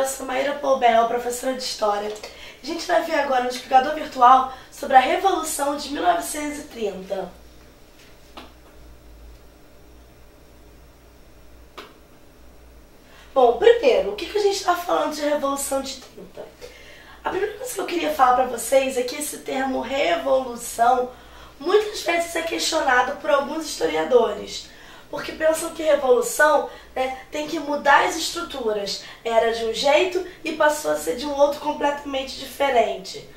sou Maíra Poubel, professora de História. A gente vai ver agora no explicador virtual sobre a Revolução de 1930. Bom, primeiro, o que a gente está falando de Revolução de 30? A primeira coisa que eu queria falar para vocês é que esse termo revolução muitas vezes é questionado por alguns historiadores, porque pensam que revolução tem que mudar as estruturas. Era de um jeito e passou a ser de um outro completamente diferente.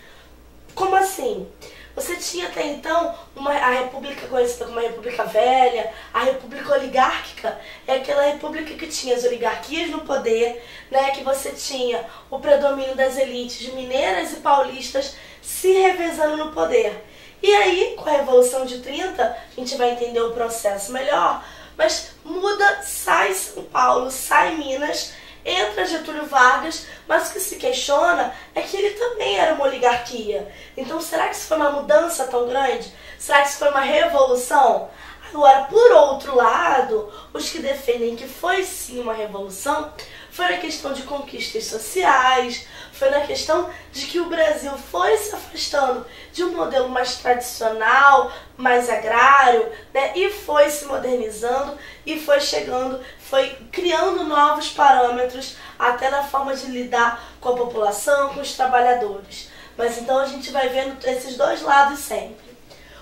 Como assim? Você tinha até então a república conhecida como a República Velha, a República Oligárquica, é aquela república que tinha as oligarquias no poder, que você tinha o predomínio das elites mineiras e paulistas se revezando no poder. E aí, com a Revolução de 30, a gente vai entender o processo melhor, mas muda, sai São Paulo, sai Minas, entra Getúlio Vargas, mas o que se questiona é que ele também era uma oligarquia. Então, será que isso foi uma mudança tão grande? Será que isso foi uma revolução? Agora, por outro lado, os que defendem que foi sim uma revolução, foi na questão de conquistas sociais, foi na questão de que o Brasil foi se afastando de um modelo mais tradicional, mais agrário, e foi se modernizando e foi chegando, foi criando novos parâmetros até na forma de lidar com a população, com os trabalhadores. Mas então a gente vai vendo esses dois lados sempre.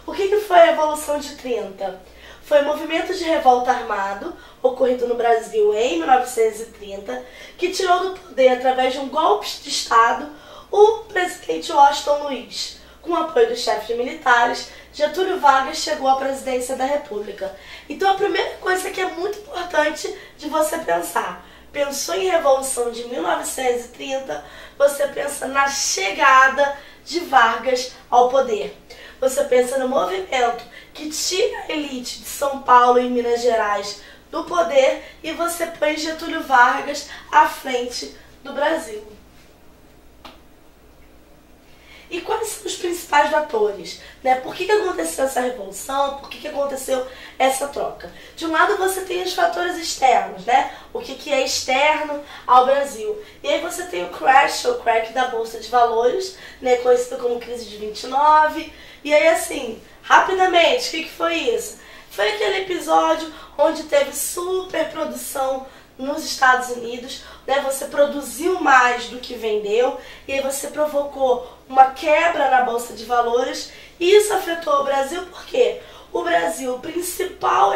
O que foi a Revolução de 30? Foi um movimento de revolta armado, ocorrido no Brasil em 1930, que tirou do poder, através de um golpe de Estado, o presidente Washington Luiz. Com o apoio dos chefes militares, Getúlio Vargas chegou à presidência da República. Então a primeira coisa que é muito importante de você pensar, pensou em Revolução de 1930, você pensa na chegada de Vargas ao poder. Você pensa no movimento que tira a elite de São Paulo e Minas Gerais do poder e você põe Getúlio Vargas à frente do Brasil. E quais são os principais atores? Por que aconteceu essa revolução? Por que aconteceu essa troca? De um lado você tem os fatores externos, o que é externo ao Brasil. E aí você tem o crash, ou crack da Bolsa de Valores, conhecido como crise de 29. E aí assim, rapidamente, o que foi isso? Foi aquele episódio onde teve superprodução nos Estados Unidos, você produziu mais do que vendeu e aí você provocou uma quebra na Bolsa de Valores e isso afetou o Brasil porque o Brasil, o principal,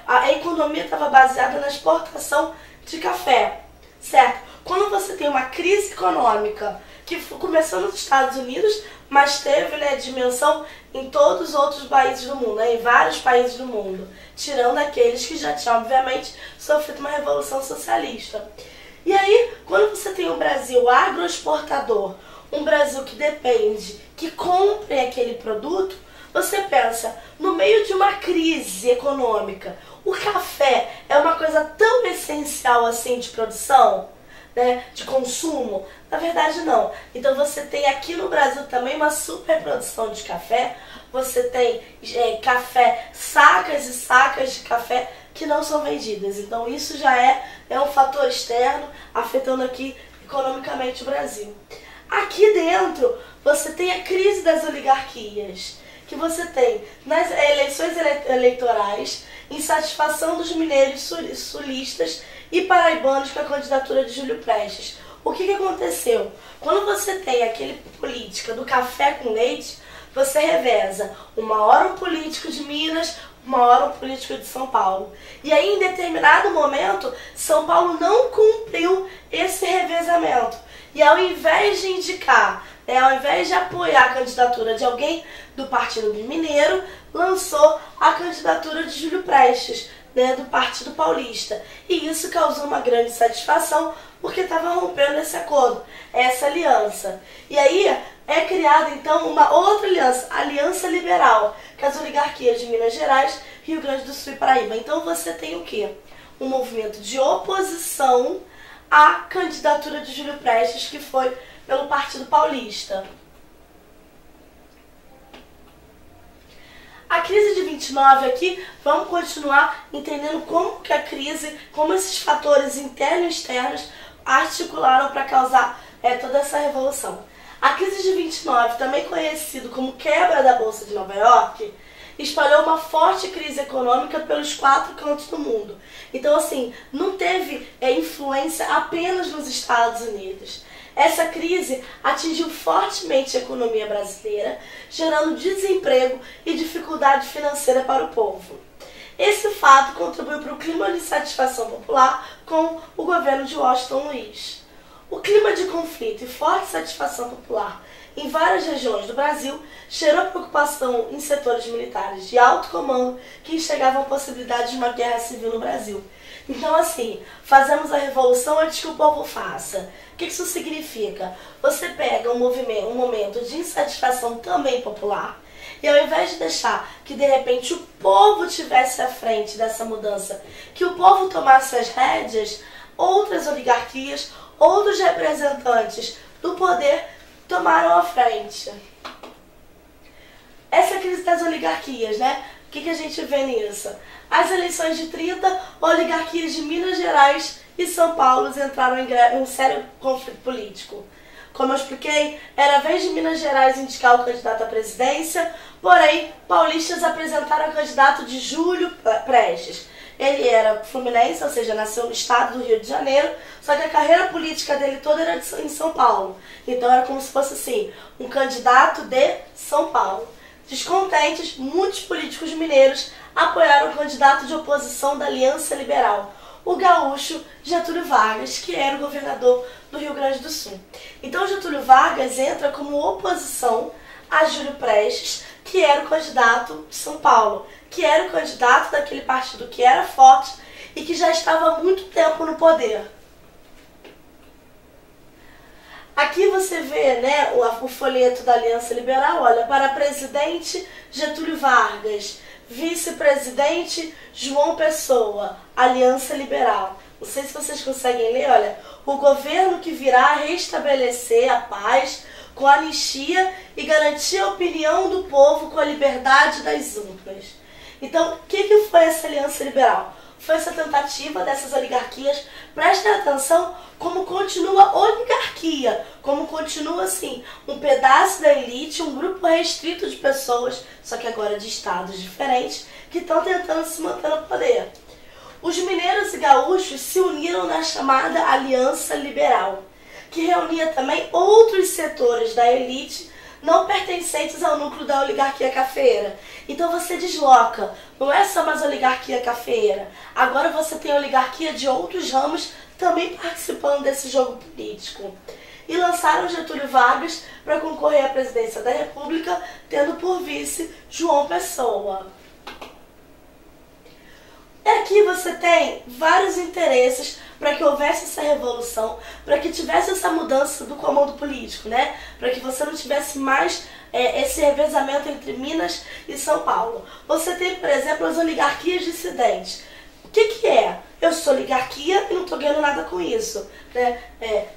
a economia estava baseada na exportação de café, certo? Quando você tem uma crise econômica que começou nos Estados Unidos, mas teve dimensão em todos os outros países do mundo, em vários países do mundo, tirando aqueles que já tinham, obviamente, sofrido uma revolução socialista. E aí, quando você tem um Brasil agroexportador, um Brasil que depende, que compre aquele produto, você pensa, no meio de uma crise econômica, o café é uma coisa tão essencial assim de produção? De consumo? Na verdade não. Então você tem aqui no Brasil também uma superprodução de café, você tem café, sacas e sacas de café que não são vendidas. Então isso já é um fator externo afetando aqui economicamente o Brasil. Aqui dentro você tem a crise das oligarquias, que você tem nas eleições eleitorais insatisfação dos mineiros sulistas e paraibanos com a candidatura de Júlio Prestes. O que aconteceu? Quando você tem aquele política do café com leite, você reveza uma hora um político de Minas, uma hora um político de São Paulo. E aí, em determinado momento, São Paulo não cumpriu esse revezamento. E ao invés de indicar, ao invés de apoiar a candidatura de alguém do Partido Mineiro, lançou a candidatura de Júlio Prestes, do Partido Paulista. E isso causou uma grande satisfação, porque estava rompendo esse acordo, essa aliança. E aí é criada então uma outra aliança, a Aliança Liberal, que é as oligarquias de Minas Gerais, Rio Grande do Sul e Paraíba. Então você tem o quê? Um movimento de oposição à candidatura de Júlio Prestes, que foi pelo Partido Paulista. A crise de 29 aqui, vamos continuar entendendo como que a crise, como esses fatores internos e externos articularam para causar toda essa revolução. A crise de 29, também conhecido como quebra da Bolsa de Nova York, espalhou uma forte crise econômica pelos 4 cantos do mundo. Então, assim, não teve influência apenas nos Estados Unidos. Essa crise atingiu fortemente a economia brasileira, gerando desemprego e dificuldade financeira para o povo. Esse fato contribuiu para o clima de insatisfação popular com o governo de Washington Luiz. O clima de conflito e forte satisfação popular em várias regiões do Brasil gerou preocupação em setores militares de alto comando que enxergavam a possibilidade de uma guerra civil no Brasil. Então, assim, fazemos a revolução antes que o povo faça. O que isso significa? Você pega um momento de insatisfação também popular, e ao invés de deixar que de repente o povo tivesse à frente dessa mudança, que o povo tomasse as rédeas, outras oligarquias, outros representantes do poder tomaram a frente. Essa crise das oligarquias, né? O que a gente vê nisso? As eleições de 30, oligarquias de Minas Gerais e São Paulo entraram em um sério conflito político. Como eu expliquei, era a vez de Minas Gerais indicar o candidato à presidência, porém, paulistas apresentaram o candidato de Júlio Prestes. Ele era fluminense, ou seja, nasceu no estado do Rio de Janeiro, só que a carreira política dele toda era em São Paulo. Então era como se fosse assim, um candidato de São Paulo. Descontentes, muitos políticos mineiros apoiaram o candidato de oposição da Aliança Liberal, o gaúcho Getúlio Vargas, que era o governador do Rio Grande do Sul. Então Getúlio Vargas entra como oposição a Júlio Prestes, que era o candidato de São Paulo, que era o candidato daquele partido que era forte e que já estava há muito tempo no poder. Aqui você vê, né, o folheto da Aliança Liberal, olha, para presidente Getúlio Vargas, vice-presidente João Pessoa, Aliança Liberal. Não sei se vocês conseguem ler, olha, o governo que virá restabelecer a paz com anistia e garantir a opinião do povo com a liberdade das urnas. Então, o que foi essa Aliança Liberal? Foi essa tentativa dessas oligarquias, prestem atenção como continua a oligarquia, como continua assim, um pedaço da elite, um grupo restrito de pessoas, só que agora de estados diferentes, que estão tentando se manter no poder. Os mineiros e gaúchos se uniram na chamada Aliança Liberal, que reunia também outros setores da elite não pertencentes ao núcleo da oligarquia cafeeira. Então você desloca, não é só mais oligarquia cafeeira, agora você tem oligarquia de outros ramos também participando desse jogo político. E lançaram Getúlio Vargas para concorrer à presidência da República, tendo por vice João Pessoa. E aqui você tem vários interesses para que houvesse essa revolução, para que tivesse essa mudança do comando político, né? Para que você não tivesse mais esse revezamento entre Minas e São Paulo. Você tem, por exemplo, as oligarquias dissidentes. O que é? Eu sou oligarquia e não estou ganhando nada com isso. Né?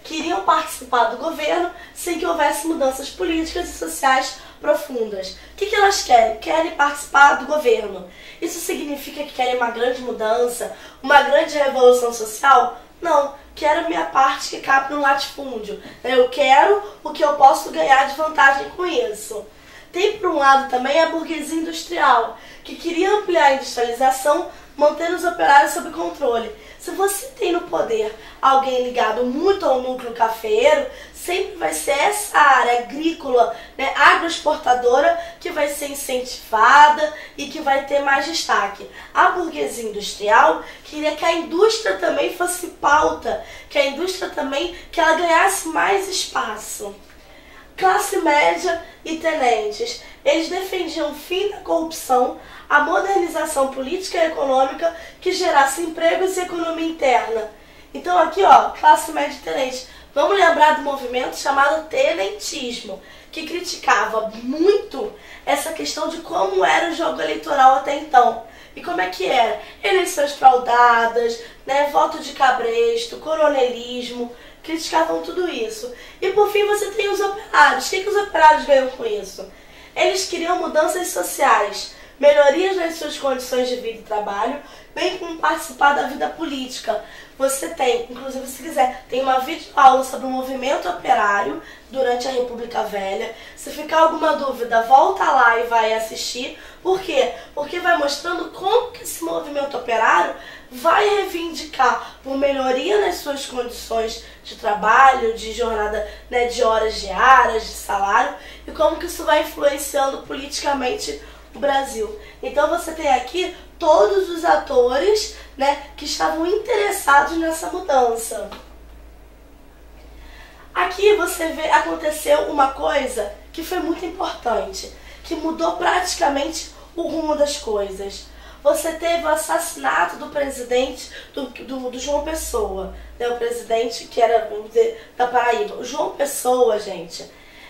Queriam participar do governo sem que houvesse mudanças políticas e sociais profundas. O que elas querem? Querem participar do governo. Isso significa que querem uma grande mudança, uma grande revolução social? Não. Quero minha parte que cabe no latifúndio. Eu quero o que eu posso ganhar de vantagem com isso. Tem, por um lado, também a burguesia industrial, que queria ampliar a industrialização, mantendo os operários sob controle. Se você tem no poder alguém ligado muito ao núcleo cafeeiro, sempre vai ser essa área agrícola, né, agroexportadora, que vai ser incentivada e que vai ter mais destaque. A burguesia industrial queria que a indústria também fosse pauta, que a indústria também, que ela ganhasse mais espaço. Classe média e tenentes, eles defendiam o fim da corrupção, a modernização política e econômica que gerasse empregos e economia interna. Então aqui, ó, classe média e tenente. Vamos lembrar do movimento chamado tenentismo, que criticava muito essa questão de como era o jogo eleitoral até então. E como é que era? Eleições fraudadas, né, voto de cabresto, coronelismo, criticavam tudo isso. E por fim você tem os operários. O que os operários ganham com isso? Eles queriam mudanças sociais, melhorias nas suas condições de vida e trabalho, bem como participar da vida política. Você tem, inclusive se quiser, tem uma videoaula sobre o movimento operário durante a República Velha. Se ficar alguma dúvida, volta lá e vai assistir. Por quê? Porque vai mostrando como que esse movimento operário vai reivindicar por melhoria nas suas condições de trabalho, de jornada, né, de horas diárias, de salário, e como que isso vai influenciando politicamente o Brasil. Então você tem aqui todos os atores, né, que estavam interessados nessa mudança. Aqui você vê, aconteceu uma coisa que foi muito importante, que mudou praticamente o rumo das coisas. Você teve o assassinato do presidente do João Pessoa, né, o presidente que era, vamos dizer, da Paraíba. O João Pessoa, gente,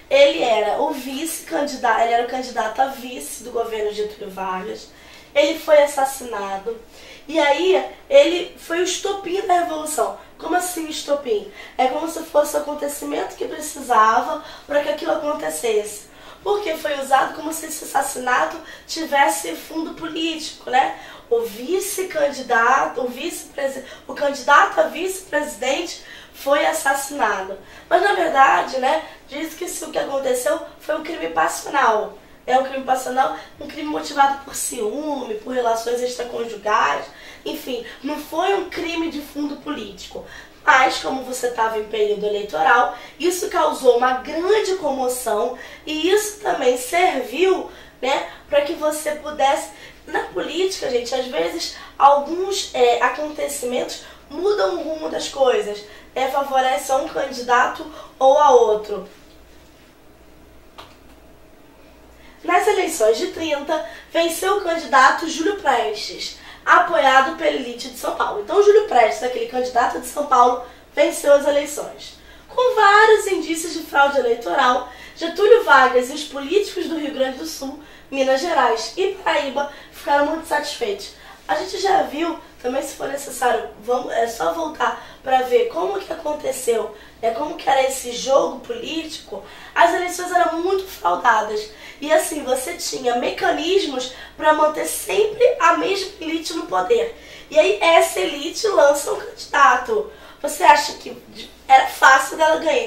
ele era o vice-candidato, ele era o candidato a vice do governo Getúlio Vargas. Ele foi assassinado. E aí, ele foi o estopim da Revolução. Como assim o estopim? É como se fosse o acontecimento que precisava para que aquilo acontecesse. Porque foi usado como se esse assassinato tivesse fundo político, né? O vice-candidato, o candidato a vice-presidente foi assassinado. Mas na verdade, né, diz que o que aconteceu foi um crime passional. É um crime passional, um crime motivado por ciúme, por relações extraconjugais, enfim, não foi um crime de fundo político. Mas, como você estava em período eleitoral, isso causou uma grande comoção e isso também serviu, né, para que você pudesse... Na política, gente, às vezes alguns acontecimentos mudam o rumo das coisas, favorece a um candidato ou a outro. Nas eleições de 30, venceu o candidato Júlio Prestes, apoiado pela elite de São Paulo. Então, Júlio Prestes, aquele candidato de São Paulo, venceu as eleições. Com vários indícios de fraude eleitoral, Getúlio Vargas e os políticos do Rio Grande do Sul, Minas Gerais e Paraíba ficaram muito satisfeitos. A gente já viu, também se for necessário, é só voltar para ver como que aconteceu, como que era esse jogo político. As eleições eram muito fraudadas. E assim, você tinha mecanismos para manter sempre a mesma elite no poder. E aí essa elite lança um candidato. Você acha que era fácil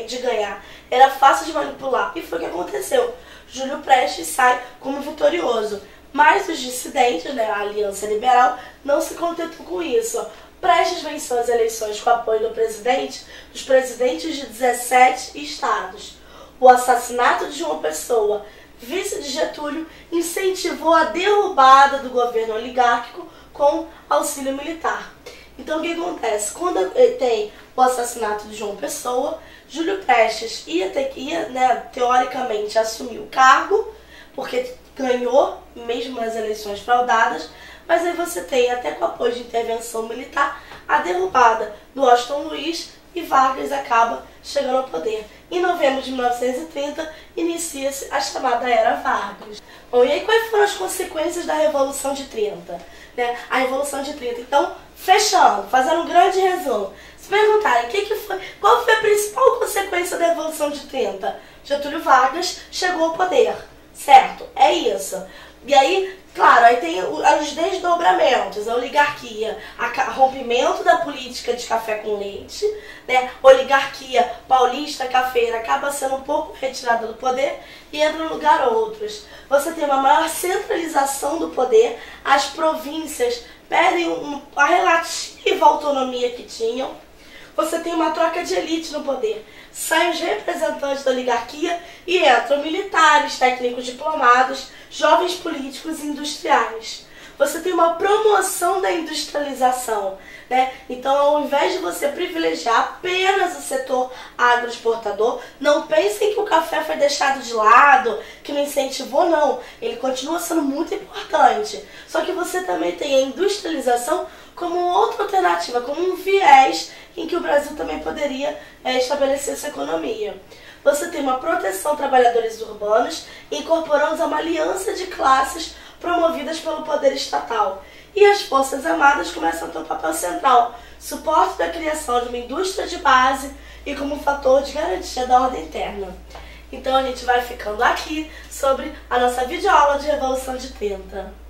de ganhar, era fácil de manipular. E foi o que aconteceu. Júlio Prestes sai como vitorioso. Mas os dissidentes, né, a Aliança Liberal, não se contentou com isso. Prestes venceu as eleições com o apoio dos presidentes de 17 estados. O assassinato de João Pessoa, vice de Getúlio, incentivou a derrubada do governo oligárquico com auxílio militar. Então o que acontece? Quando tem o assassinato de João Pessoa, Júlio Prestes ia teoricamente assumir o cargo, porque ganhou mesmo nas eleições fraudadas, mas aí você tem, até com apoio de intervenção militar, a derrubada do Washington Luiz e Vargas acaba chegando ao poder. Em novembro de 1930, inicia-se a chamada Era Vargas. Bom, e aí quais foram as consequências da Revolução de 30? A Revolução de 30. Então, fechando, fazendo um grande resumo. Se perguntarem qual foi a principal consequência da Revolução de 30? Getúlio Vargas chegou ao poder, certo? É isso. E aí, claro, aí tem os desdobramentos, a oligarquia, rompimento da política de café com leite, né? Oligarquia paulista, cafeira, acaba sendo um pouco retirada do poder e entra no lugar outros. Você tem uma maior centralização do poder, as províncias perdem a relativa autonomia que tinham. Você tem uma troca de elite no poder. Saem os representantes da oligarquia e entram militares, técnicos diplomados, jovens políticos e industriais. Você tem uma promoção da industrialização, né? Então, ao invés de você privilegiar apenas o setor agroexportador, não pensem que o café foi deixado de lado, que não incentivou, não. Ele continua sendo muito importante. Só que você também tem a industrialização como outra alternativa, como um viés em que o Brasil também poderia estabelecer sua economia. Você tem uma proteção a trabalhadores urbanos, incorporando a uma aliança de classes promovidas pelo poder estatal. E as Forças Armadas começam a ter um papel central, suporte da criação de uma indústria de base e como fator de garantia da ordem interna. Então a gente vai ficando aqui sobre a nossa videoaula de Revolução de 30.